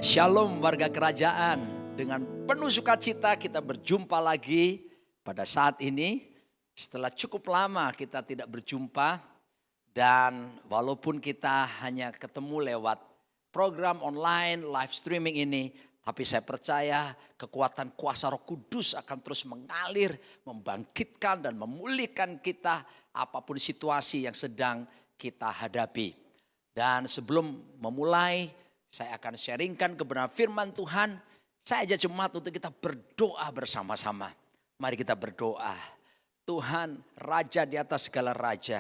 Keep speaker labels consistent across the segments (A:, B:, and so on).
A: Shalom warga kerajaan, dengan penuh sukacita kita berjumpa lagi pada saat ini. Setelah cukup lama kita tidak berjumpa dan walaupun kita hanya ketemu lewat program online, live streaming ini. Tapi saya percaya kekuatan kuasa Roh Kudus akan terus mengalir, membangkitkan dan memulihkan kita apapun situasi yang sedang kita hadapi. Dan sebelum memulai, saya akan sharingkan kebenaran firman Tuhan. Saya ajak jemaat untuk kita berdoa bersama-sama. Mari kita berdoa. Tuhan, Raja di atas segala raja,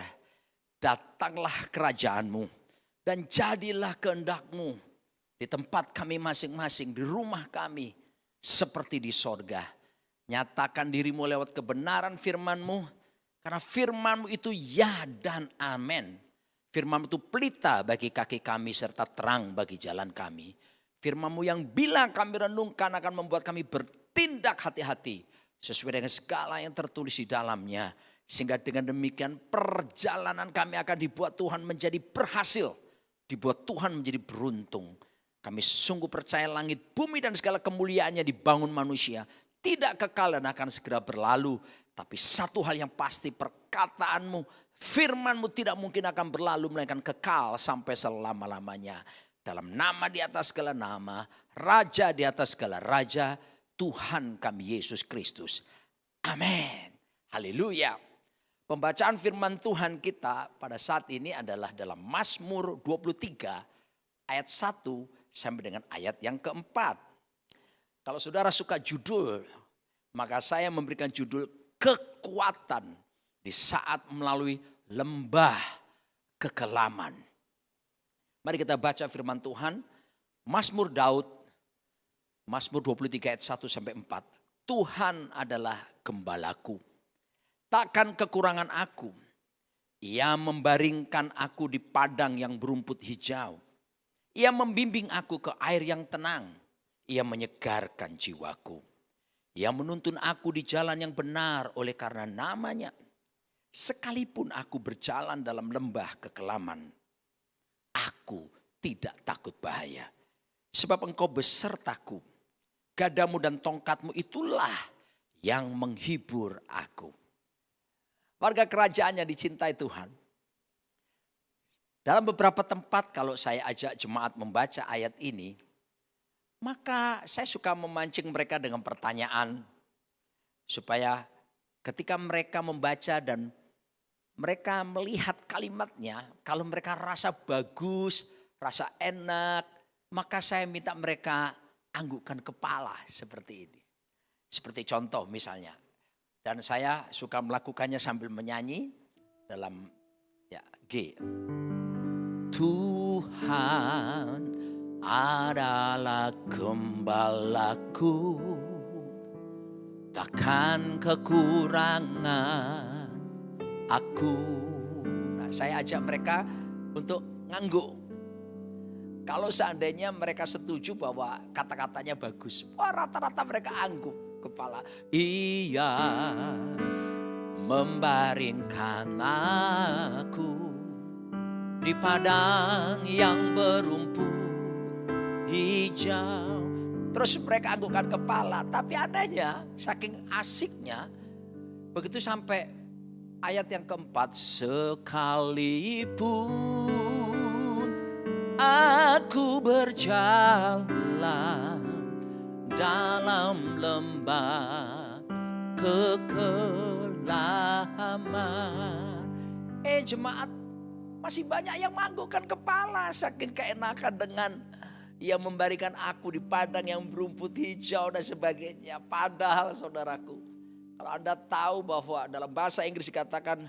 A: datanglah kerajaanmu dan jadilah kehendak-Mu di tempat kami masing-masing, di rumah kami seperti di sorga. Nyatakan dirimu lewat kebenaran firman-Mu, karena firman-Mu itu ya dan amin. Firman-Mu itu pelita bagi kaki kami serta terang bagi jalan kami. Firman-Mu yang bila kami renungkan akan membuat kami bertindak hati-hati sesuai dengan segala yang tertulis di dalamnya. Sehingga dengan demikian perjalanan kami akan dibuat Tuhan menjadi berhasil. Dibuat Tuhan menjadi beruntung. Kami sungguh percaya langit, bumi dan segala kemuliaannya dibangun manusia. Tidak kekal dan akan segera berlalu. Tapi satu hal yang pasti, perkataanmu, firmanmu tidak mungkin akan berlalu, melainkan kekal sampai selama-lamanya. Dalam nama di atas segala nama, Raja di atas segala raja, Tuhan kami Yesus Kristus. Amin. Haleluya. Pembacaan firman Tuhan kita pada saat ini adalah dalam Mazmur 23 ayat 1 sampai dengan ayat yang keempat. Kalau saudara suka judul, maka saya memberikan judul kekuatan di saat melalui lembah kekelaman. Mari kita baca firman Tuhan. Mazmur Daud, Mazmur 23 ayat 1 sampai 4. Tuhan adalah gembalaku, takkan kekurangan aku. Ia membaringkan aku di padang yang berumput hijau. Ia membimbing aku ke air yang tenang. Ia menyegarkan jiwaku. Ia menuntun aku di jalan yang benar oleh karena namanya. Sekalipun aku berjalan dalam lembah kekelaman, aku tidak takut bahaya. Sebab engkau besertaku. Gadamu dan tongkatmu itulah yang menghibur aku. Warga kerajaannya dicintai Tuhan. Dalam beberapa tempat kalau saya ajak jemaat membaca ayat ini, maka saya suka memancing mereka dengan pertanyaan. Supaya ketika mereka membaca dan mereka melihat kalimatnya, kalau mereka rasa bagus, rasa enak, maka saya minta mereka anggukkan kepala seperti ini. Seperti contoh misalnya. Dan saya suka melakukannya sambil menyanyi dalam G. Tuhan adalah gembalaku, takkan kekurangan aku. Nah, saya ajak mereka untuk ngangguk. Kalau seandainya mereka setuju bahwa kata-katanya bagus, rata-rata mereka angguk kepala. Ia membaringkan aku di padang yang berumput hijau. Terus mereka anggukkan kepala. Tapi adanya saking asiknya, begitu sampai ayat yang keempat. Sekalipun aku berjalan dalam lembah kekelaman. Jemaat, masih banyak yang menganggukkan kepala saking keenakan dengan ia memberikan aku di padang yang berumput hijau dan sebagainya. Padahal saudaraku, kalau Anda tahu bahwa dalam bahasa Inggris dikatakan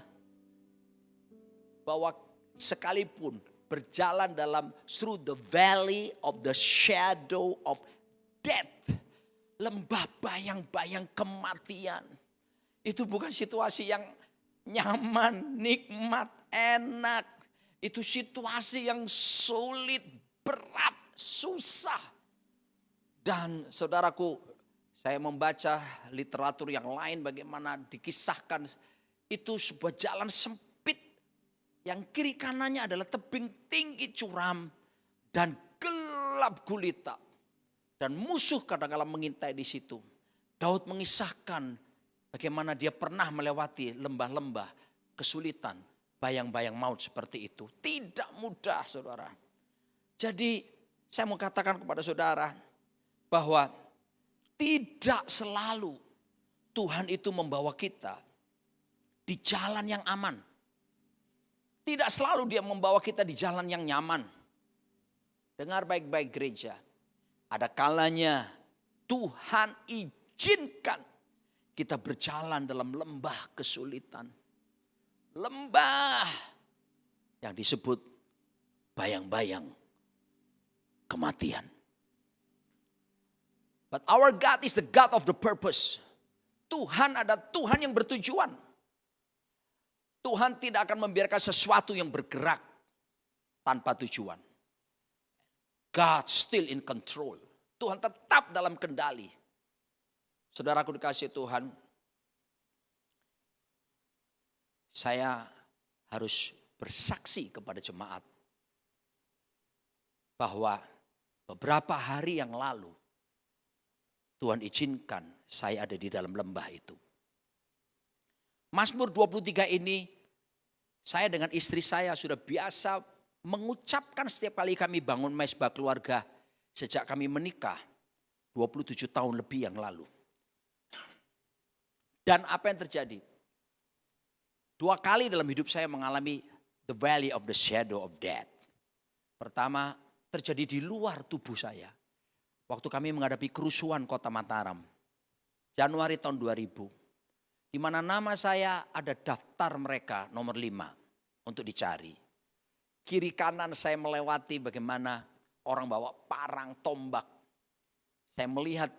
A: bahwa sekalipun berjalan dalam through the valley of the shadow of death, lembah bayang-bayang kematian. Itu bukan situasi yang nyaman, nikmat, enak. Itu situasi yang sulit, berat, susah. Dan saudaraku, saya membaca literatur yang lain bagaimana dikisahkan itu sebuah jalan sempit yang kiri kanannya adalah tebing tinggi curam dan gelap gulita. Dan musuh kadang-kala mengintai di situ. Daud mengisahkan bagaimana dia pernah melewati lembah-lembah kesulitan, bayang-bayang maut seperti itu. Tidak mudah, saudara. Jadi saya mau katakan kepada saudara bahwa tidak selalu Tuhan itu membawa kita di jalan yang aman. Tidak selalu dia membawa kita di jalan yang nyaman. Dengar baik-baik gereja. Ada kalanya Tuhan izinkan kita berjalan dalam lembah kesulitan. Lembah yang disebut bayang-bayang kematian. But our God is the God of the purpose. Tuhan ada Tuhan yang bertujuan. Tuhan tidak akan membiarkan sesuatu yang bergerak tanpa tujuan. God still in control. Tuhan tetap dalam kendali. Saudaraku dikasihi Tuhan, saya harus bersaksi kepada jemaat bahwa beberapa hari yang lalu Tuhan izinkan saya ada di dalam lembah itu. Mazmur 23 ini saya dengan istri saya sudah biasa mengucapkan setiap kali kami bangun mezbah keluarga sejak kami menikah 27 tahun lebih yang lalu. Dan apa yang terjadi? 2 kali dalam hidup saya mengalami the valley of the shadow of death. Pertama terjadi di luar tubuh saya. Waktu kami menghadapi kerusuhan kota Mataram. Januari tahun 2000. Di mana nama saya ada daftar mereka nomor 5 untuk dicari. Kiri kanan saya melewati bagaimana orang bawa parang, tombak. Saya melihat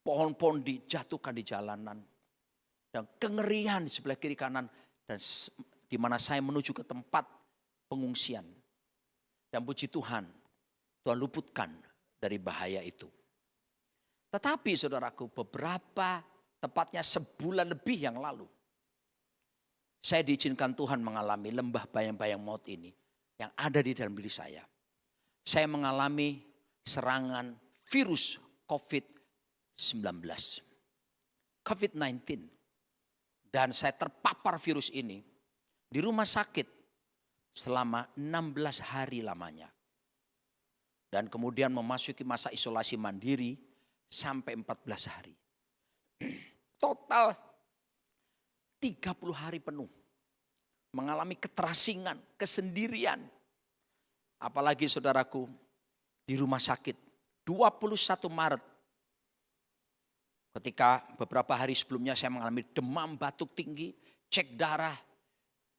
A: pohon-pohon dijatuhkan di jalanan. Dan kengerian di sebelah kiri kanan. Dan di mana saya menuju ke tempat pengungsian. Dan puji Tuhan, Tuhan luputkan dari bahaya itu. Tetapi saudaraku, beberapa tepatnya sebulan lebih yang lalu. Saya diizinkan Tuhan mengalami lembah bayang-bayang maut ini. Yang ada di dalam diri saya. Saya mengalami serangan virus COVID-19. COVID-19. Dan saya terpapar virus ini di rumah sakit selama 16 hari lamanya. Dan kemudian memasuki masa isolasi mandiri sampai 14 hari. Total 30 hari penuh. Mengalami keterasingan, kesendirian. Apalagi saudaraku di rumah sakit 21 Maret. Ketika beberapa hari sebelumnya saya mengalami demam, batuk tinggi, cek darah.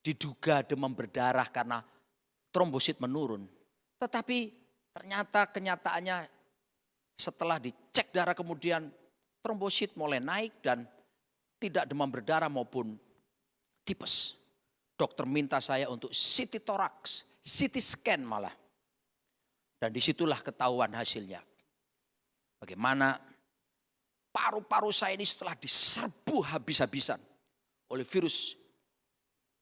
A: Diduga demam berdarah karena trombosit menurun. Tetapi ternyata kenyataannya setelah dicek darah kemudian trombosit mulai naik dan tidak demam berdarah maupun tipes. Dokter minta saya untuk CT thorax, CT scan malah. Dan disitulah ketahuan hasilnya. Bagaimana paru-paru saya ini setelah diserbu habis-habisan oleh virus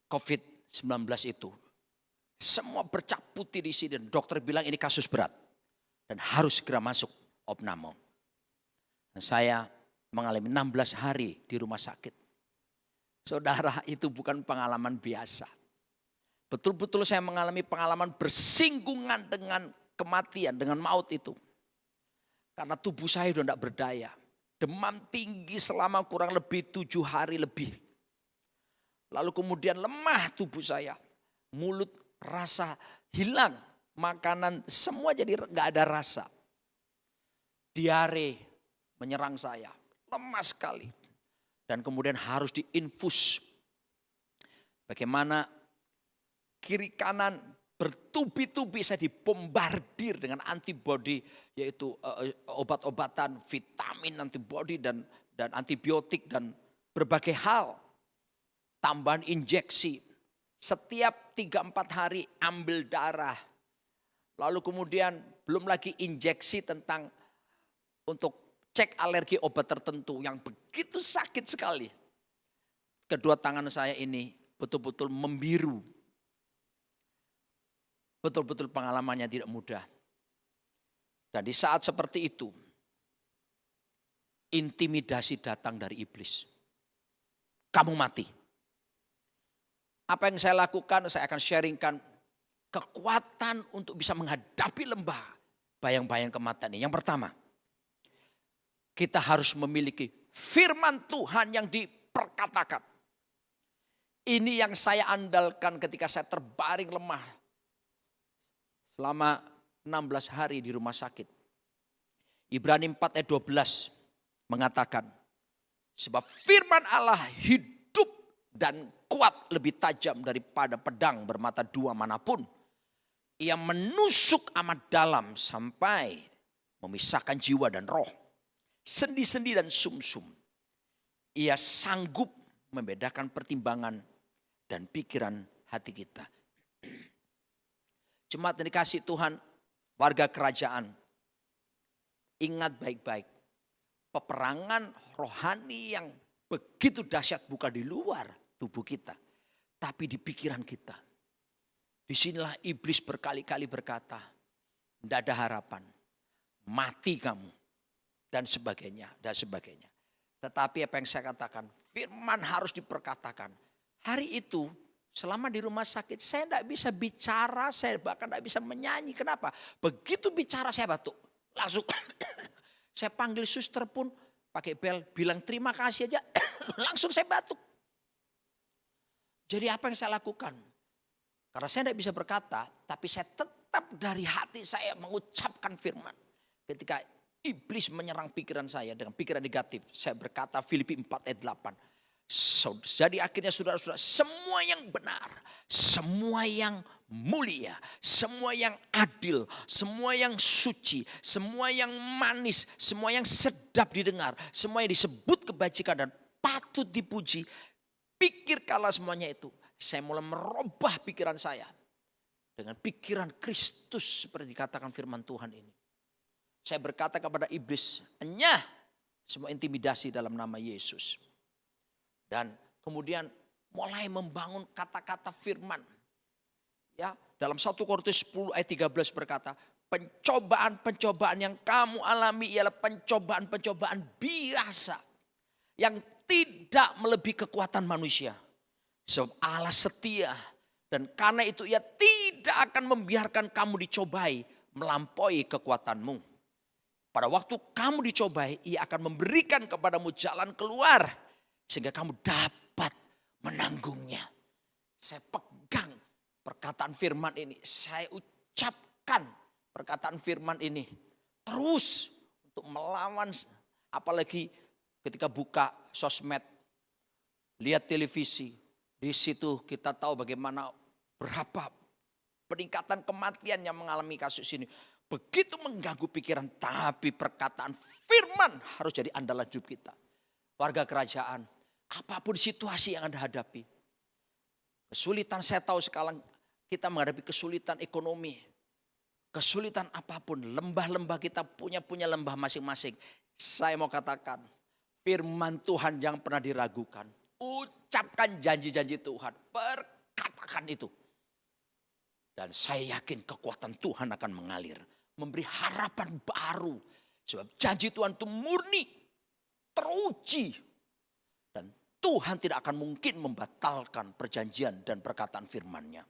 A: COVID-19 itu. Semua bercak putih di sini dan dokter bilang ini kasus berat. Dan harus segera masuk opname. Dan saya mengalami 16 hari di rumah sakit. Saudara, itu bukan pengalaman biasa. Betul-betul saya mengalami pengalaman bersinggungan dengan kematian, dengan maut itu. Karena tubuh saya sudah tidak berdaya. Demam tinggi selama kurang lebih 7 hari lebih. Lalu kemudian lemah tubuh saya. Mulut rasa hilang. Makanan semua jadi gak ada rasa. Diare menyerang saya. Lemah sekali. Dan kemudian harus diinfus. Bagaimana kiri kanan bertubi-tubi saya dibombardir dengan antibodi. Yaitu obat-obatan, vitamin, antibodi dan antibiotik dan berbagai hal. Tambahan injeksi. Setiap 3-4 hari ambil darah. Lalu kemudian belum lagi injeksi tentang untuk cek alergi obat tertentu yang begitu sakit sekali. Kedua tangan saya ini betul-betul membiru. Betul-betul pengalamannya tidak mudah. Dan di saat seperti itu, intimidasi datang dari iblis. Kamu mati. Apa yang saya lakukan, saya akan sharingkan kekuatan untuk bisa menghadapi lembah bayang-bayang kematian ini. Yang pertama, kita harus memiliki firman Tuhan yang diperkatakan. Ini yang saya andalkan ketika saya terbaring lemah selama 16 hari di rumah sakit. Ibrani 4 ayat 12 mengatakan, sebab firman Allah hidup dan kuat, lebih tajam daripada pedang bermata dua manapun. Ia menusuk amat dalam sampai memisahkan jiwa dan roh, sendi-sendi dan sumsum. Ia sanggup membedakan pertimbangan dan pikiran hati kita. Jemaat yang dikasihi Tuhan, warga kerajaan, ingat baik-baik. Peperangan rohani yang begitu dahsyat bukan di luar tubuh kita, tapi di pikiran kita. Disinilah iblis berkali-kali berkata, tidak ada harapan, mati kamu, dan sebagainya, dan sebagainya. Tetapi apa yang saya katakan, firman harus diperkatakan. Hari itu, selama di rumah sakit, saya tidak bisa bicara, saya bahkan tidak bisa menyanyi. Kenapa? Begitu bicara saya batuk, langsung saya panggil suster pun pakai bel, bilang terima kasih aja, langsung saya batuk. Jadi apa yang saya lakukan? Karena saya tidak bisa berkata, tapi saya tetap dari hati saya mengucapkan firman. Ketika iblis menyerang pikiran saya dengan pikiran negatif, saya berkata Filipi 4 ayat 8. Jadi akhirnya saudara-saudara, semua yang benar, semua yang mulia, semua yang adil, semua yang suci, semua yang manis, semua yang sedap didengar, semua yang disebut kebajikan dan patut dipuji, pikirkanlah semuanya itu. Saya mulai merubah pikiran saya dengan pikiran Kristus seperti dikatakan firman Tuhan ini. Saya berkata kepada iblis, enyah semua intimidasi dalam nama Yesus. Dan kemudian mulai membangun kata-kata firman. Ya, dalam 1 Korintus 10 ayat 13 berkata, pencobaan-pencobaan yang kamu alami ialah pencobaan-pencobaan biasa yang tidak melebihi kekuatan manusia. Sebab Allah setia dan karena itu ia tidak akan membiarkan kamu dicobai melampaui kekuatanmu. Pada waktu kamu dicobai, ia akan memberikan kepadamu jalan keluar sehingga kamu dapat menanggungnya. Saya pegang perkataan firman ini, saya ucapkan perkataan firman ini terus untuk melawan, apalagi ketika buka sosmed, lihat televisi. Di situ kita tahu bagaimana berapa peningkatan kematian yang mengalami kasus ini. Begitu mengganggu pikiran, tapi perkataan firman harus jadi andalan hidup kita. Warga kerajaan, apapun situasi yang Anda hadapi. Kesulitan, saya tahu sekarang kita menghadapi kesulitan ekonomi. Kesulitan apapun, lembah-lembah kita punya lembah masing-masing. Saya mau katakan, firman Tuhan jangan pernah diragukan. Ucapkan janji-janji Tuhan, perkatakan itu. Dan saya yakin kekuatan Tuhan akan mengalir. Memberi harapan baru. Sebab janji Tuhan itu murni, teruji. Dan Tuhan tidak akan mungkin membatalkan perjanjian dan perkataan firman-Nya.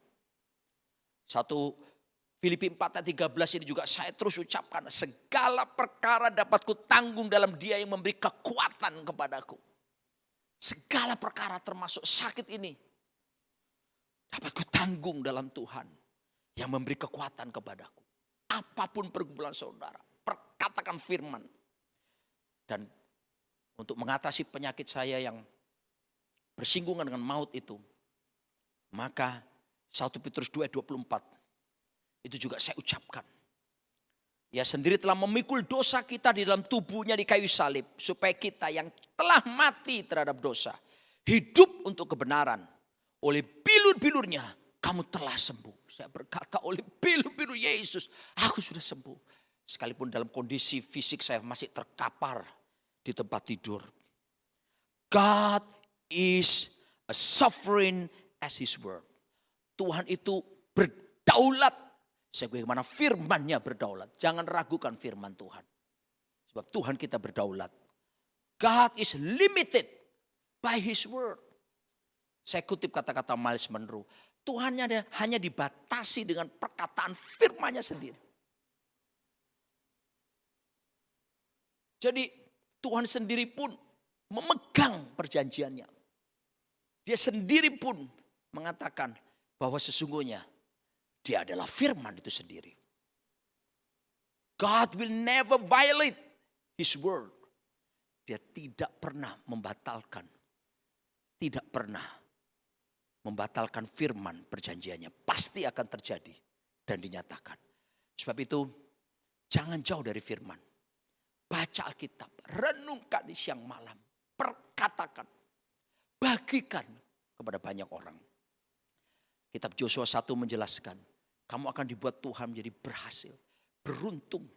A: 1 Filipi 4 ayat 13 ini juga saya terus ucapkan. Segala perkara dapat kutanggung dalam Dia yang memberi kekuatan kepadaku. Segala perkara termasuk sakit ini dapat kutanggung dalam Tuhan yang memberi kekuatan kepadaku. Apapun pergumulan saudara, perkatakan firman. Dan untuk mengatasi penyakit saya yang bersinggungan dengan maut itu, maka 1 Petrus 2 ayat 24 itu juga saya ucapkan. Ia sendiri telah memikul dosa kita di dalam tubuhnya di kayu salib. Supaya kita yang telah mati terhadap dosa, hidup untuk kebenaran. Oleh bilur-bilurnya kamu telah sembuh. Saya berkata oleh bilur-bilur Yesus aku sudah sembuh. Sekalipun dalam kondisi fisik saya masih terkapar di tempat tidur. God is a sovereign as his word. Tuhan itu berdaulat. Sebagaimana firman-Nya berdaulat. Jangan ragukan firman Tuhan. Sebab Tuhan kita berdaulat. God is limited by His word. Saya kutip kata-kata Miles Monroe. Tuhan hanya dibatasi dengan perkataan firman-Nya sendiri. Jadi Tuhan sendiri pun memegang perjanjiannya. Dia sendiri pun mengatakan bahwa sesungguhnya Dia adalah firman itu sendiri. God will never violate His word. Dia tidak pernah membatalkan. Tidak pernah membatalkan firman perjanjiannya. Pasti akan terjadi dan dinyatakan. Sebab itu jangan jauh dari firman. Baca Alkitab, renungkan di siang malam, perkatakan, bagikan kepada banyak orang. Kitab Yosua 1 menjelaskan, kamu akan dibuat Tuhan menjadi berhasil, beruntung.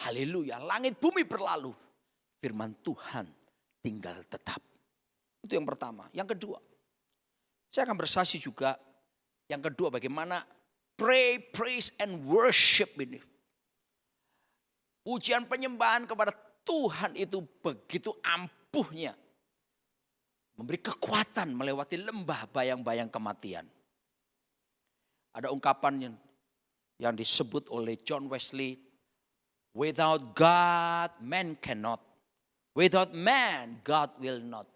A: Haleluya, langit bumi berlalu, firman Tuhan tinggal tetap. Itu yang pertama. Yang kedua, saya akan bersaksi juga. Yang kedua, bagaimana pray, praise, and worship ini. Pujian penyembahan kepada Tuhan itu begitu ampuhnya. Memberi kekuatan melewati lembah bayang-bayang kematian. Ada ungkapan yang disebut oleh John Wesley. Without God, man cannot. Without man, God will not.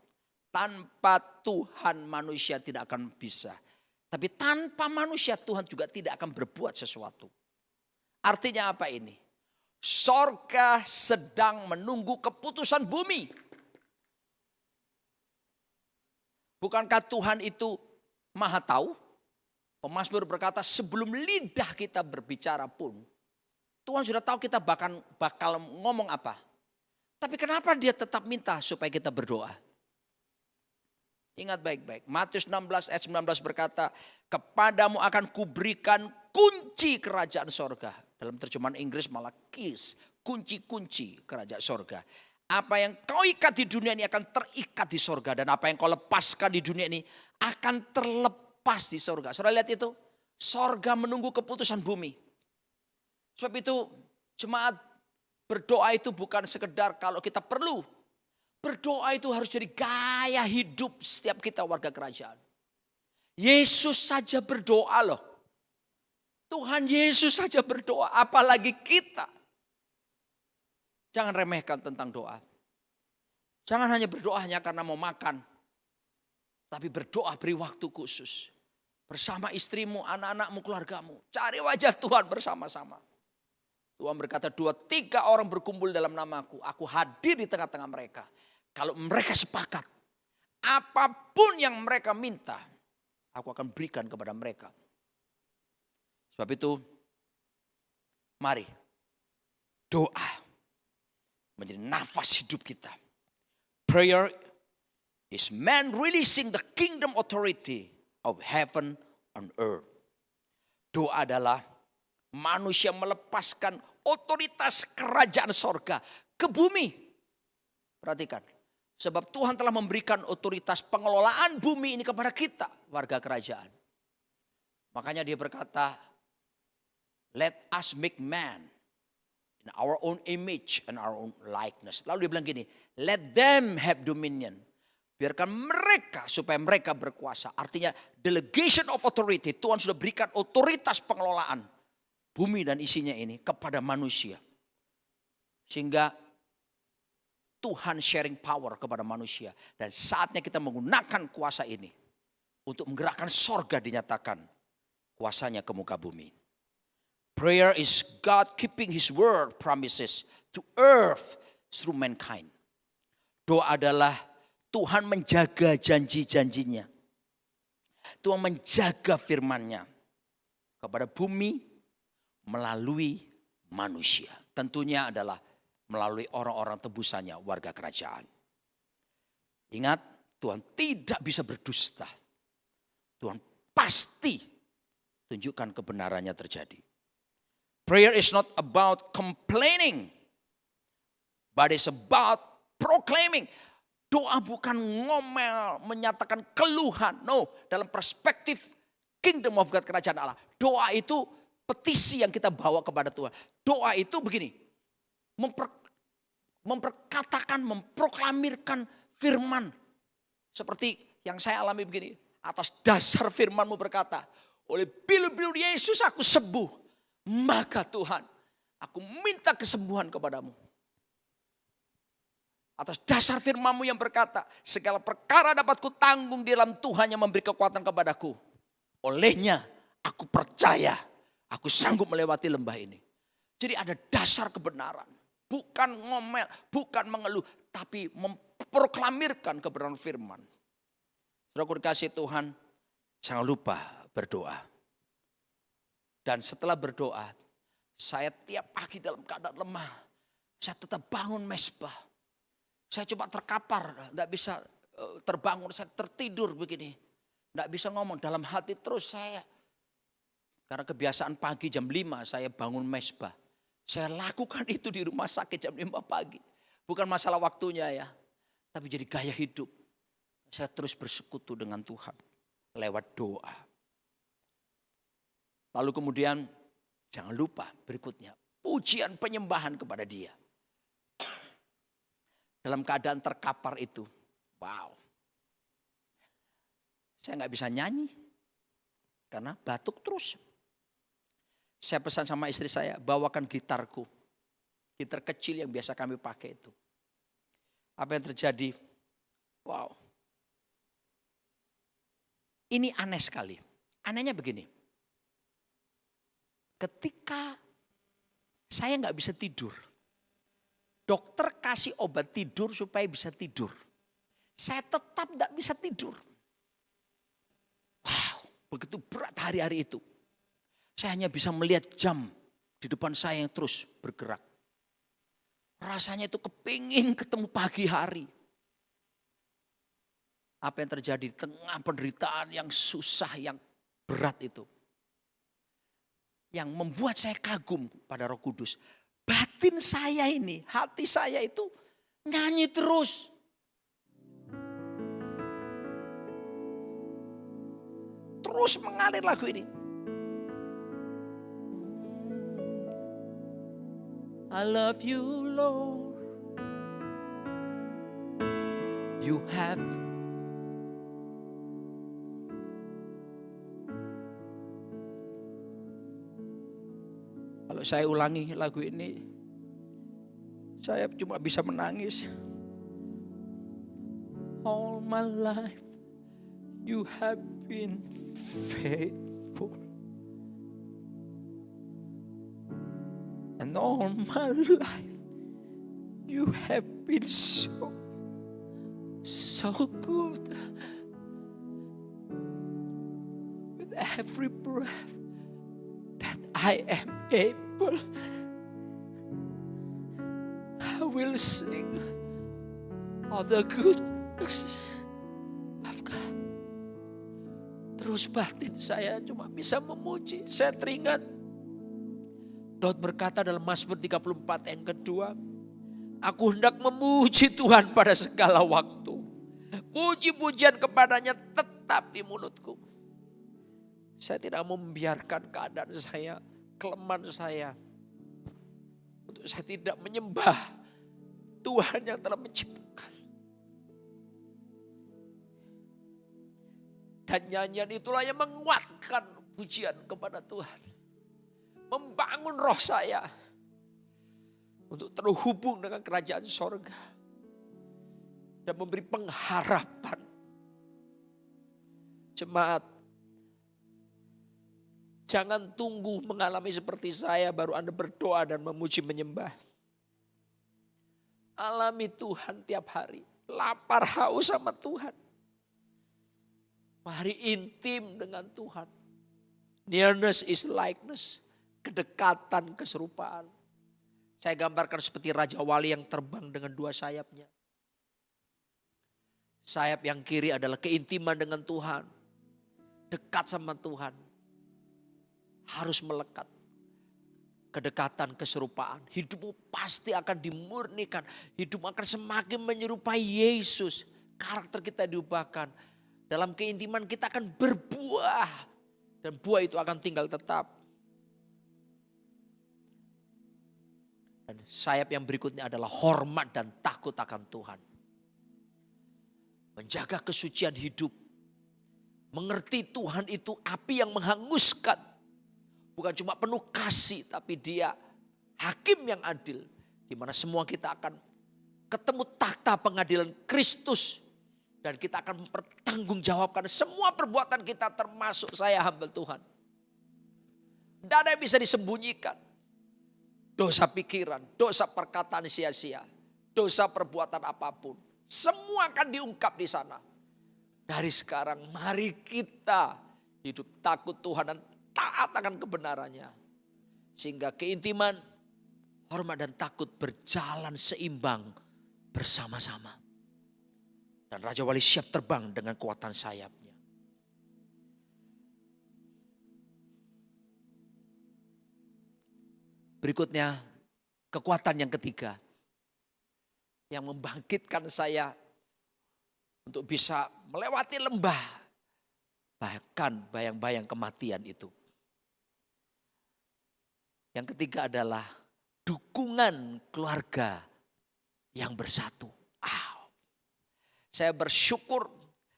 A: Tanpa Tuhan manusia tidak akan bisa. Tapi tanpa manusia Tuhan juga tidak akan berbuat sesuatu. Artinya apa ini? Sorga sedang menunggu keputusan bumi. Bukankah Tuhan itu maha tahu? Pemazmur berkata sebelum lidah kita berbicara pun. Tuhan sudah tahu kita bakal ngomong apa. Tapi kenapa Dia tetap minta supaya kita berdoa? Ingat baik-baik. Matius 16 ayat 19 berkata, kepadamu akan kuberikan kunci kerajaan sorga. Dalam terjemahan Inggris malah keys, kunci-kunci kerajaan sorga. Apa yang kau ikat di dunia ini akan terikat di sorga. Dan apa yang kau lepaskan di dunia ini akan terlepas di sorga. Saudara lihat itu, sorga menunggu keputusan bumi. Sebab itu jemaat, berdoa itu bukan sekedar kalau kita perlu. Berdoa itu harus jadi gaya hidup setiap kita warga kerajaan. Yesus saja berdoa loh. Tuhan Yesus saja berdoa, apalagi kita. Jangan remehkan tentang doa. Jangan hanya berdoa hanya karena mau makan. Tapi berdoa beri waktu khusus. Bersama istrimu, anak-anakmu, keluargamu. Cari wajah Tuhan bersama-sama. Tuhan berkata 2-3 orang berkumpul dalam namaku. Aku hadir di tengah-tengah mereka. Kalau mereka sepakat, apapun yang mereka minta, aku akan berikan kepada mereka. Sebab itu, mari doa menjadi nafas hidup kita. Prayer is man releasing the kingdom authority of heaven on earth. Doa adalah manusia melepaskan otoritas kerajaan sorga ke bumi. Perhatikan. Sebab Tuhan telah memberikan otoritas pengelolaan bumi ini kepada kita, warga kerajaan. Makanya Dia berkata, let us make man in our own image and our own likeness. Lalu Dia bilang gini, let them have dominion. Biarkan mereka supaya mereka berkuasa. Artinya delegation of authority. Tuhan sudah berikan otoritas pengelolaan bumi dan isinya ini kepada manusia. Sehingga Tuhan sharing power kepada manusia. Dan saatnya kita menggunakan kuasa ini untuk menggerakkan sorga dinyatakan kuasanya ke muka bumi. Prayer is God keeping His word promises to earth through mankind. Doa adalah Tuhan menjaga janji-janjinya. Tuhan menjaga firman-Nya kepada bumi melalui manusia. Tentunya adalah melalui orang-orang tebusannya, warga kerajaan. Ingat, Tuhan tidak bisa berdusta. Tuhan pasti tunjukkan kebenarannya terjadi. Prayer is not about complaining, but it's about proclaiming. Doa bukan ngomel, menyatakan keluhan. No, dalam perspektif kingdom of God, kerajaan Allah. Doa itu petisi yang kita bawa kepada Tuhan. Doa itu begini, memperkatakan, memproklamirkan firman. Seperti yang saya alami begini, atas dasar firman-Mu berkata, oleh pilu-pilu Yesus aku sembuh. Maka Tuhan, aku minta kesembuhan kepadamu. Atas dasar firman-Mu yang berkata, segala perkara dapat kutanggung di dalam Tuhan yang memberi kekuatan kepadaku. Olehnya aku percaya, aku sanggup melewati lembah ini. Jadi ada dasar kebenaran. Bukan ngomel, bukan mengeluh, tapi memproklamirkan kebenaran firman. Saudaraku dikasihi Tuhan, jangan lupa berdoa. Dan setelah berdoa, saya tiap pagi dalam keadaan lemah, saya tetap bangun mesbah. Saya coba terkapar, tidak bisa terbangun, saya tertidur begini. Tidak bisa ngomong, dalam hati terus saya. Karena kebiasaan pagi jam 5 saya bangun mesbah. Saya lakukan itu di rumah sakit jam 5 pagi. Bukan masalah waktunya ya, tapi jadi gaya hidup. Saya terus bersekutu dengan Tuhan lewat doa. Lalu kemudian jangan lupa berikutnya, pujian penyembahan kepada Dia. Dalam keadaan terkapar itu, wow. Saya nggak bisa nyanyi karena batuk terus. Saya pesan sama istri saya, bawakan gitarku. Gitar kecil yang biasa kami pakai itu. Apa yang terjadi? Wow. Ini aneh sekali. Anehnya begini. Ketika saya nggak bisa tidur. Dokter kasih obat tidur supaya bisa tidur. Saya tetap tidak bisa tidur. Wow, begitu berat hari-hari itu. Saya hanya bisa melihat jam di depan saya yang terus bergerak. Rasanya itu kepingin ketemu pagi hari. Apa yang terjadi di tengah penderitaan yang susah, yang berat itu. Yang membuat saya kagum pada Roh Kudus. Batin saya ini, hati saya itu nyanyi terus. Terus mengalir lagu ini. I love you Lord. You have Kalau saya ulangi lagu ini, saya cuma bisa menangis. All my life you have been faithful. And all my life you have been so good. With every breath that I am able, I will sing of the goodness of God. Terus batin saya cuma bisa memuji. Saya teringat Daud berkata dalam Mazmur 34 yang kedua, aku hendak memuji Tuhan pada segala waktu. Puji-pujian kepadanya tetap di mulutku. Saya tidak mau membiarkan keadaan saya, kelemahan saya, untuk saya tidak menyembah Tuhan yang telah menciptakan. Dan nyanyian itulah yang menguatkan pujian kepada Tuhan. Membangun roh saya untuk terhubung dengan kerajaan sorga. Dan memberi pengharapan. Jemaat, jangan tunggu mengalami seperti saya baru Anda berdoa dan memuji menyembah. Alami Tuhan tiap hari. Lapar haus sama Tuhan. Mari intim dengan Tuhan. Nearness is likeness. Kedekatan, keserupaan. Saya gambarkan seperti Raja Wali yang terbang dengan dua sayapnya. Sayap yang kiri adalah keintiman dengan Tuhan. Dekat sama Tuhan. Harus melekat. Kedekatan, keserupaan. Hidupmu pasti akan dimurnikan. Hidupmu akan semakin menyerupai Yesus. Karakter kita diubahkan. Dalam keintiman kita akan berbuah. Dan buah itu akan tinggal tetap. Dan sayap yang berikutnya adalah hormat dan takut akan Tuhan. Menjaga kesucian hidup. Mengerti Tuhan itu api yang menghanguskan. Bukan cuma penuh kasih, tapi dia hakim yang adil. Di mana semua kita akan ketemu takhta pengadilan Kristus. Dan kita akan mempertanggungjawabkan semua perbuatan kita, termasuk saya hamba Tuhan. Tidak ada yang bisa disembunyikan. Dosa pikiran, dosa perkataan sia-sia, dosa perbuatan apapun. Semua akan diungkap di sana. Dari sekarang mari kita hidup takut Tuhan dan taat akan kebenarannya. Sehingga keintiman, hormat dan takut berjalan seimbang bersama-sama. Dan Raja Wali siap terbang dengan kekuatan sayapnya. Berikutnya, kekuatan yang ketiga. Yang membangkitkan saya untuk bisa melewati lembah. Bahkan bayang-bayang kematian itu. Yang ketiga adalah dukungan keluarga yang bersatu. Saya bersyukur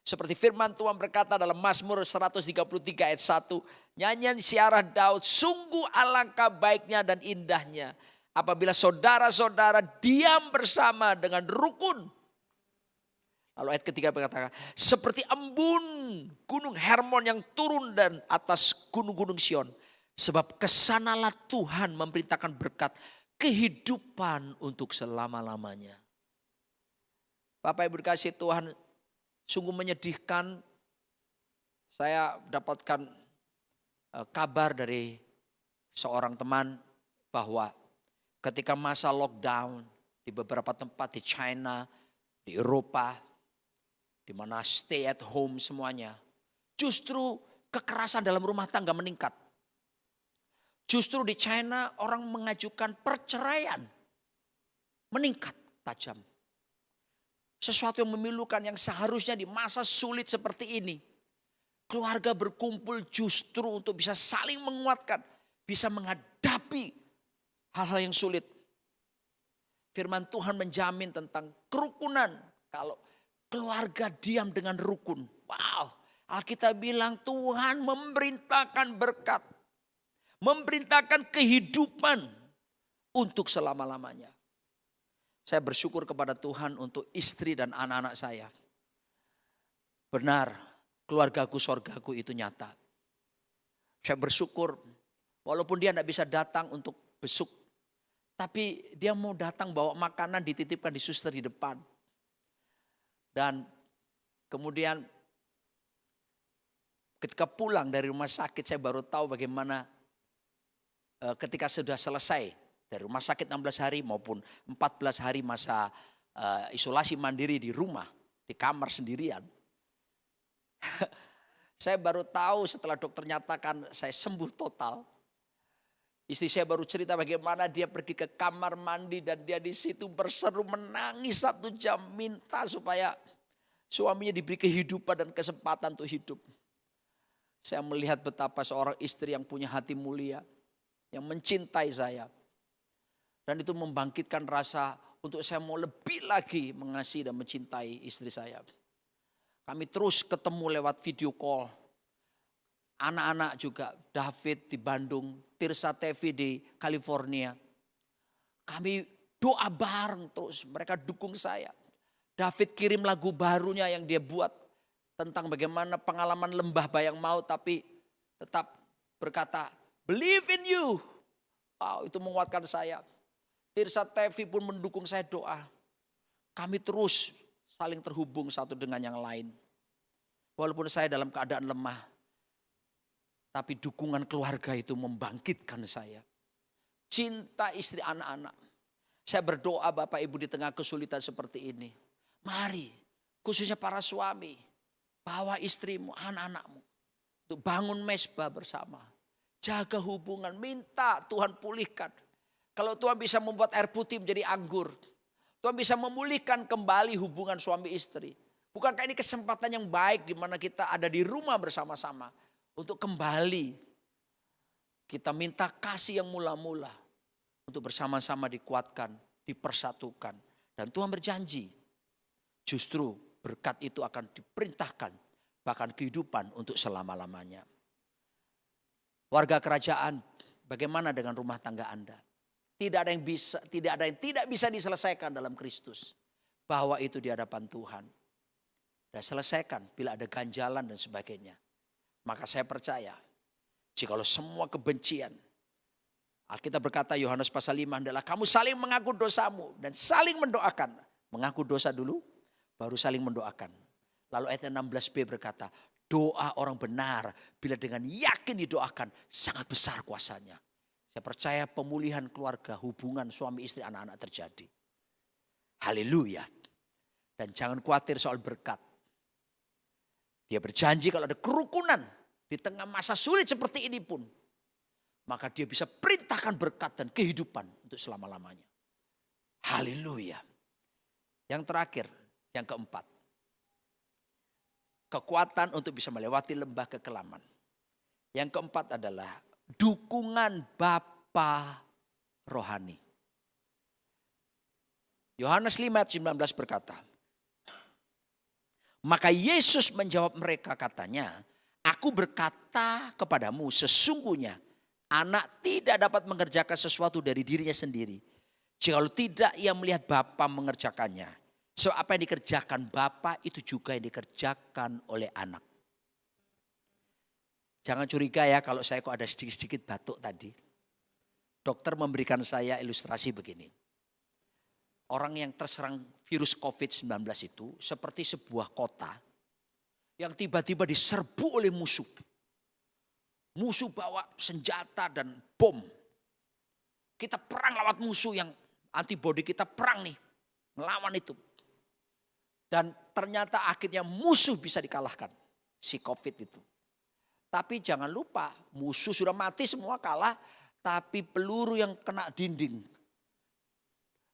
A: seperti firman Tuhan berkata dalam Mazmur 133 ayat 1. Nyanyian siarah Daud, sungguh alangkah baiknya dan indahnya apabila saudara-saudara diam bersama dengan rukun. Lalu ayat ketiga berkata, seperti embun gunung Hermon yang turun dan atas gunung-gunung Sion. Sebab kesanalah Tuhan memerintahkan berkat kehidupan untuk selama-lamanya. Bapak Ibu dikasih Tuhan, sungguh menyedihkan. Saya dapatkan kabar dari seorang teman bahwa ketika masa lockdown di beberapa tempat di China, di Eropa, di mana stay at home semuanya, justru kekerasan dalam rumah tangga meningkat. Justru di China orang mengajukan perceraian meningkat tajam. Sesuatu yang memilukan yang seharusnya di masa sulit seperti ini. Keluarga berkumpul justru untuk bisa saling menguatkan. Bisa menghadapi hal-hal yang sulit. Firman Tuhan menjamin tentang kerukunan. Kalau keluarga diam dengan rukun. Wow, Alkitab bilang Tuhan memerintahkan berkat. Memerintahkan kehidupan untuk selama-lamanya. Saya bersyukur kepada Tuhan untuk istri dan anak-anak saya. Benar, keluargaku, sorgaku itu nyata. Saya bersyukur walaupun dia tidak bisa datang untuk besuk. Tapi dia mau datang bawa makanan dititipkan di suster di depan. Dan kemudian ketika pulang dari rumah sakit saya baru tahu bagaimana ketika sudah selesai. Dari rumah sakit 16 hari maupun 14 hari masa isolasi mandiri di rumah, di kamar sendirian. Saya baru tahu setelah dokter nyatakan saya sembuh total. Istri saya baru cerita bagaimana dia pergi ke kamar mandi dan dia di situ berseru menangis 1 jam minta supaya suaminya diberi kehidupan dan kesempatan untuk hidup. Saya melihat betapa seorang istri yang punya hati mulia, yang mencintai saya. Dan itu membangkitkan rasa untuk saya mau lebih lagi mengasihi dan mencintai istri saya. Kami terus ketemu lewat video call. Anak-anak juga, David di Bandung, Tirsa Tevi di California. Kami doa bareng terus, mereka dukung saya. David kirim lagu barunya yang dia buat tentang bagaimana pengalaman lembah bayang maut tapi tetap berkata, believe in you. Wow, itu menguatkan saya. Tirsa Tevi pun mendukung saya doa. Kami terus saling terhubung satu dengan yang lain. Walaupun saya dalam keadaan lemah. Tapi dukungan keluarga itu membangkitkan saya. Cinta istri anak-anak. Saya berdoa Bapak Ibu di tengah kesulitan seperti ini. Mari khususnya para suami. Bawa istrimu, anak-anakmu. Untuk bangun mesbah bersama. Jaga hubungan, minta Tuhan pulihkan. Kalau Tuhan bisa membuat air putih menjadi anggur. Tuhan bisa memulihkan kembali hubungan suami istri. Bukankah ini kesempatan yang baik di mana kita ada di rumah bersama-sama. Untuk kembali kita minta kasih yang mula-mula. untuk bersama-sama dikuatkan, dipersatukan. Dan Tuhan berjanji justru berkat itu akan diperintahkan, bahkan kehidupan untuk selama-lamanya. Warga kerajaan, bagaimana dengan rumah tangga Anda? Tidak ada yang tidak bisa diselesaikan dalam Kristus. Bahwa itu di hadapan Tuhan. Dan selesaikan bila ada ganjalan dan sebagainya. Maka saya percaya, jikalau semua kebencian, Alkitab berkata Yohanes pasal 5 adalah kamu saling mengaku dosamu dan saling mendoakan. Mengaku dosa dulu, baru saling mendoakan. Lalu ayat 16b berkata, doa orang benar bila dengan yakin didoakan sangat besar kuasanya. Saya percaya pemulihan keluarga, hubungan suami istri anak-anak terjadi. Haleluya. Dan jangan khawatir soal berkat. Dia berjanji kalau ada kerukunan di tengah masa sulit seperti ini pun, maka dia bisa perintahkan berkat dan kehidupan untuk selama-lamanya. Haleluya. Yang terakhir, yang keempat. Kekuatan untuk bisa melewati lembah kekelaman. Yang keempat adalah dukungan Bapa rohani. Yohanes 5 ayat 19 berkata, maka Yesus menjawab mereka katanya, aku berkata kepadamu sesungguhnya anak tidak dapat mengerjakan sesuatu dari dirinya sendiri. Jikalau tidak ia melihat Bapa mengerjakannya. So apa yang dikerjakan Bapa itu juga yang dikerjakan oleh anak. Jangan curiga ya kalau saya kok ada sedikit-sedikit batuk tadi. Dokter memberikan saya ilustrasi begini. Orang yang terserang virus COVID-19 itu seperti sebuah kota yang tiba-tiba diserbu oleh musuh. Musuh bawa senjata dan bom. Kita perang lewat musuh yang antibodi kita perang nih. Melawan itu. Dan ternyata akhirnya musuh bisa dikalahkan. Si COVID itu. Tapi jangan lupa musuh sudah mati semua kalah. Tapi peluru yang kena dinding.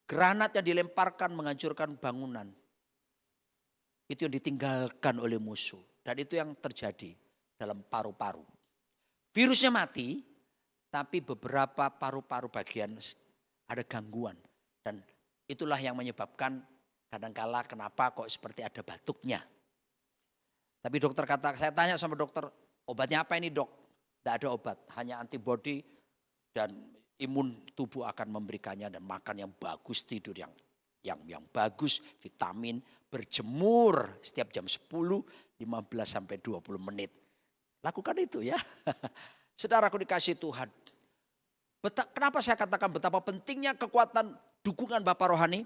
A: Granat yang dilemparkan menghancurkan bangunan. Itu yang ditinggalkan oleh musuh. Dan itu yang terjadi dalam paru-paru. Virusnya mati, tapi beberapa paru-paru bagian ada gangguan. Dan itulah yang menyebabkan kadangkala kenapa kok seperti ada batuknya. Tapi dokter kata, saya tanya sama dokter, obatnya apa ini dok? Tidak ada obat, hanya antibodi dan imun tubuh akan memberikannya dan makan yang bagus, tidur yang bagus, vitamin, berjemur setiap jam 10, 15 sampai 20 menit. Lakukan itu ya. Saudaraku dikasih Tuhan. Kenapa saya katakan betapa pentingnya kekuatan dukungan Bapa rohani?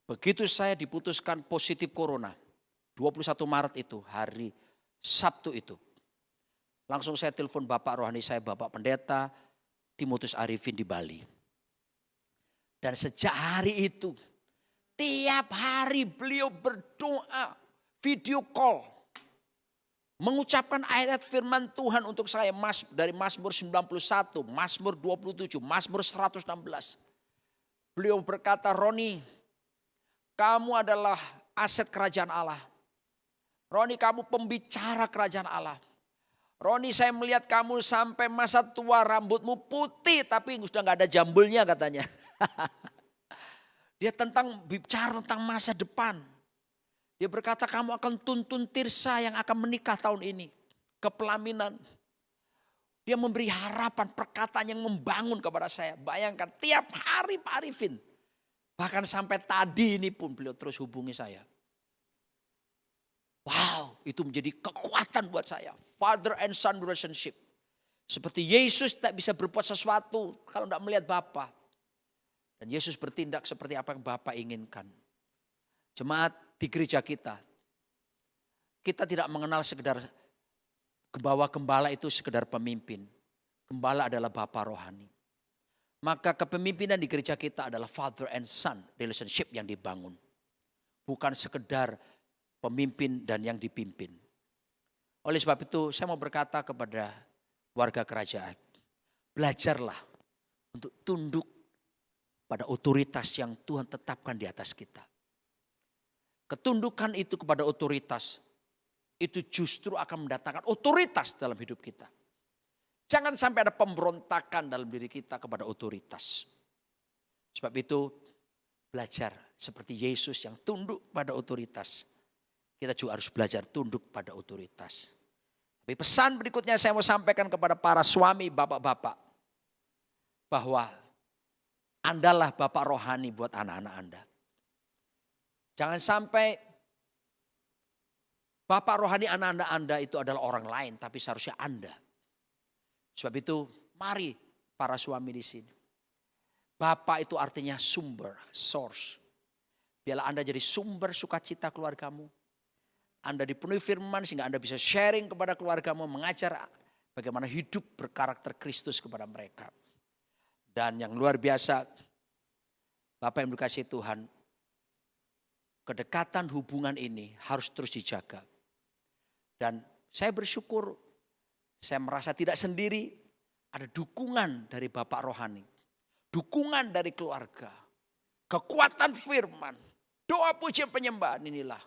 A: Begitu saya diputuskan positif corona, 21 Maret itu, hari Sabtu itu. Langsung saya telepon Bapak rohani saya, Bapak Pendeta Timotius Arifin di Bali. Dan sejak hari itu, tiap hari beliau berdoa, video call. Mengucapkan ayat firman Tuhan untuk saya dari Mazmur 91, Mazmur 27, Mazmur 116. Beliau berkata, Roni, kamu adalah aset kerajaan Allah. Roni, kamu pembicara kerajaan Allah. Roni, saya melihat kamu sampai masa tua rambutmu putih tapi sudah gak ada jambulnya katanya. Dia bicara tentang masa depan. Dia berkata kamu akan tuntun Tirsa yang akan menikah tahun ini. Kepelaminan. Dia memberi harapan, perkataan yang membangun kepada saya. Bayangkan tiap hari Pak Arifin. Bahkan sampai tadi ini pun beliau terus hubungi saya. Wow, itu menjadi kekuatan buat saya. Father and son relationship. Seperti Yesus tak bisa berbuat sesuatu kalau tidak melihat Bapa. Dan Yesus bertindak seperti apa yang Bapa inginkan. Jemaat di gereja kita tidak mengenal sekedar gembala itu sekedar pemimpin. Gembala adalah Bapa rohani. Maka kepemimpinan di gereja kita adalah father and son relationship yang dibangun. Bukan sekedar pemimpin dan yang dipimpin. Oleh sebab itu saya mau berkata kepada warga kerajaan. Belajarlah untuk tunduk pada otoritas yang Tuhan tetapkan di atas kita. Ketundukan itu kepada otoritas itu justru akan mendatangkan otoritas dalam hidup kita. Jangan sampai ada pemberontakan dalam diri kita kepada otoritas. Sebab itu belajar seperti Yesus yang tunduk pada otoritas. Kita juga harus belajar tunduk pada otoritas. Tapi pesan berikutnya saya mau sampaikan kepada para suami, bapak-bapak. Bahwa Andalah bapak rohani buat anak-anak Anda. Jangan sampai bapak rohani anak-anak Anda itu adalah orang lain, tapi seharusnya Anda. Sebab itu mari para suami di sini. Bapak itu artinya sumber, source. Biarlah Anda jadi sumber sukacita keluargamu. Anda dipenuhi firman sehingga Anda bisa sharing kepada keluargamu, mengajar bagaimana hidup berkarakter Kristus kepada mereka. Dan yang luar biasa, Bapak yang dikasihi Tuhan, kedekatan hubungan ini harus terus dijaga. Dan saya bersyukur, saya merasa tidak sendiri, ada dukungan dari Bapak rohani, dukungan dari keluarga, kekuatan firman, doa pujian penyembahan inilah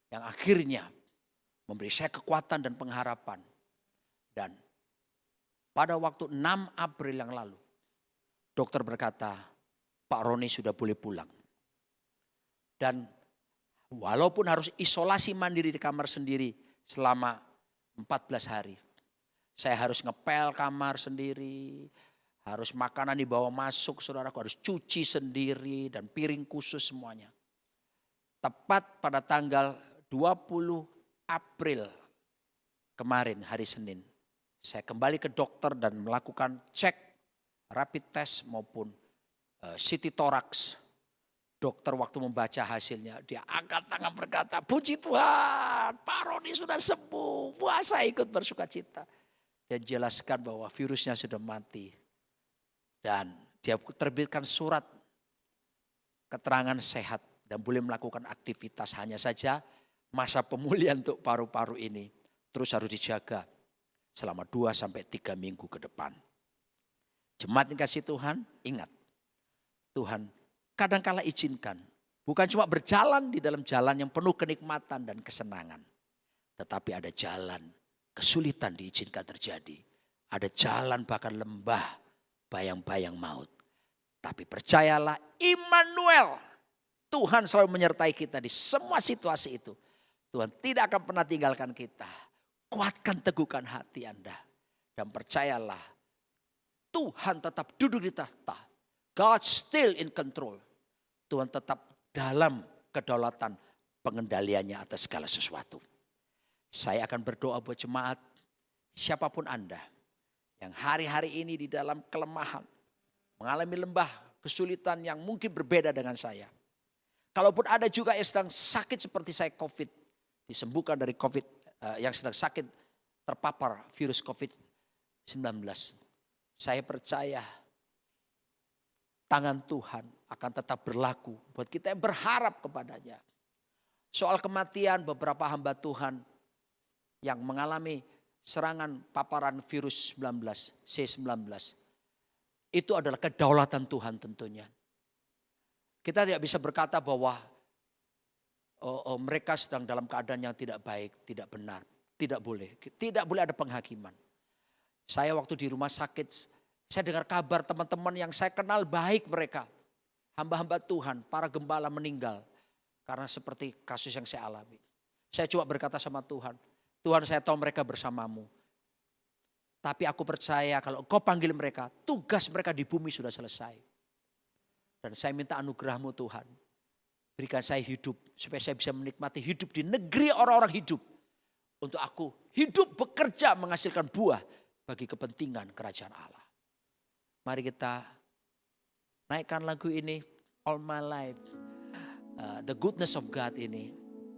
A: yang akhirnya memberi saya kekuatan dan pengharapan. Dan pada waktu 6 April yang lalu, dokter berkata, Pak Roni sudah boleh pulang. Dan walaupun harus isolasi mandiri di kamar sendiri selama 14 hari. Saya harus ngepel kamar sendiri, harus makanan dibawa masuk, saudaraku harus cuci sendiri dan piring khusus semuanya. Tepat pada tanggal 20 April kemarin hari Senin, saya kembali ke dokter dan melakukan cek rapid test maupun CT thorax. Dokter waktu membaca hasilnya, dia angkat tangan berkata, puji Tuhan, Pak Roni sudah sembuh. Wah, saya ikut bersuka cita. Dia jelaskan bahwa virusnya sudah mati. Dan dia terbitkan surat keterangan sehat dan boleh melakukan aktivitas. Hanya saja masa pemulihan untuk paru-paru ini terus harus dijaga selama 2-3 minggu ke depan. Jemaat yang kasih Tuhan, ingat. Tuhan kadangkala izinkan. Bukan cuma berjalan di dalam jalan yang penuh kenikmatan dan kesenangan. Tetapi ada jalan kesulitan diizinkan terjadi. Ada jalan bahkan lembah, bayang-bayang maut. Tapi percayalah, Immanuel, Tuhan selalu menyertai kita di semua situasi itu. Tuhan tidak akan pernah tinggalkan kita. Kuatkan, teguhkan hati Anda. Dan percayalah, Tuhan tetap duduk di tahta. God still in control. Tuhan tetap dalam kedaulatan pengendaliannya atas segala sesuatu. Saya akan berdoa buat jemaat, siapapun Anda yang hari-hari ini di dalam kelemahan, mengalami lembah kesulitan yang mungkin berbeda dengan saya. Kalaupun ada juga yang sedang sakit seperti saya COVID, disembuhkan dari COVID, yang sedang sakit terpapar virus COVID-19. Saya percaya tangan Tuhan akan tetap berlaku buat kita yang berharap kepadanya. Soal kematian beberapa hamba Tuhan yang mengalami serangan paparan virus 19, C19. Itu adalah kedaulatan Tuhan tentunya. Kita tidak bisa berkata bahwa mereka sedang dalam keadaan yang tidak baik, tidak benar. Tidak boleh. Tidak boleh ada penghakiman. Saya waktu di rumah sakit, saya dengar kabar teman-teman yang saya kenal baik mereka. Hamba-hamba Tuhan, para gembala meninggal. Karena seperti kasus yang saya alami. Saya coba berkata sama Tuhan, Tuhan saya tahu mereka bersamamu. Tapi aku percaya kalau Kau panggil mereka, tugas mereka di bumi sudah selesai. Dan saya minta anugerah-Mu Tuhan. Berikan saya hidup supaya saya bisa menikmati hidup di negeri orang-orang hidup. Untuk aku hidup bekerja menghasilkan buah bagi kepentingan kerajaan Allah. Mari kita naikkan lagu ini, All My Life, The Goodness of God ini.